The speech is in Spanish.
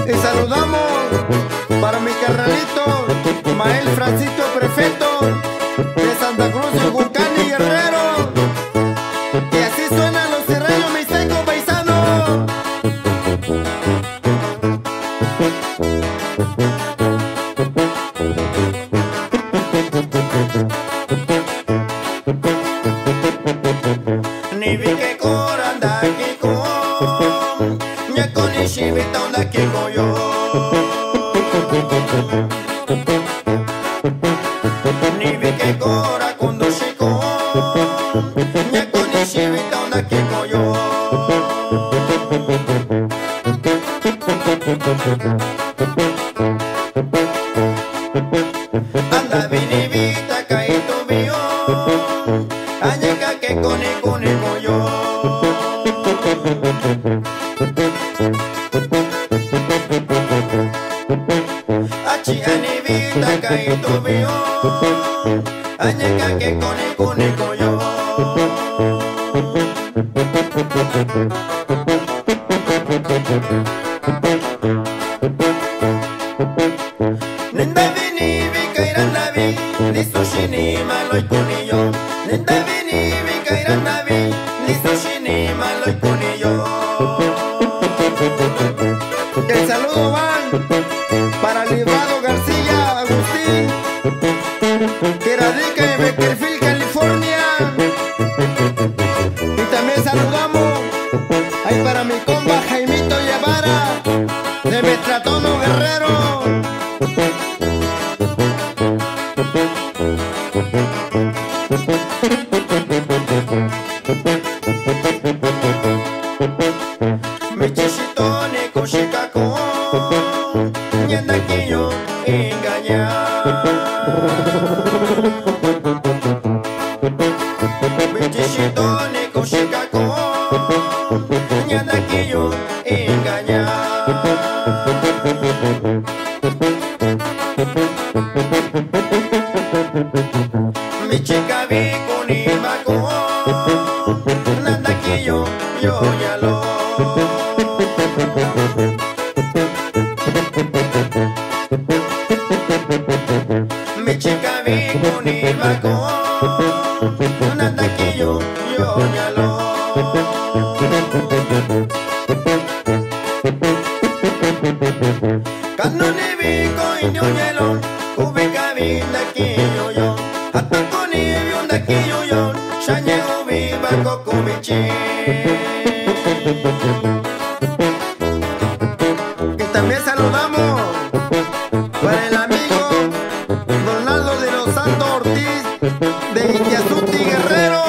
Y saludamos para mi carnalito Mael Francisco Prefecto de Santa Cruz, Yucatán y Guerrero. Y así suenan los serranos mixtecos paisanos. Ni vi que coranda que con ya con el chivita onda que yo. Ni vi que cora con dos chicos ya con el chivita onda que yo. Anda vinivita caído mío, añeca que conejo yo. Achi anivita caído mío, añeca que conejo yo. Nenda vinivi kairan navi, listo shini maloy kunillo. Nenda vinivi kairan navi, listo shini maloy kunillo. El saludo van para Librado García Agustín, que radica en Bakersfield, California. Y también saludamos ahí para mi compa Jaimito Guevara de Metratono Guerrero. Mi chichito ne cochica con yenda que yo engañar. Mi chichito ne cochica con yenda que yo engañar. Mi chica vi con imaco, nada que yo ya lo. Mi chica vi con imaco, nada que yo ya lo. Cuando ne vi con ñoñelo, ubica vida que yo. Hasta con ello de que yo ya llego viva cocomichi. Y también saludamos para el amigo Donaldo de los Santos Ortiz de Iquiazuti, Guerrero.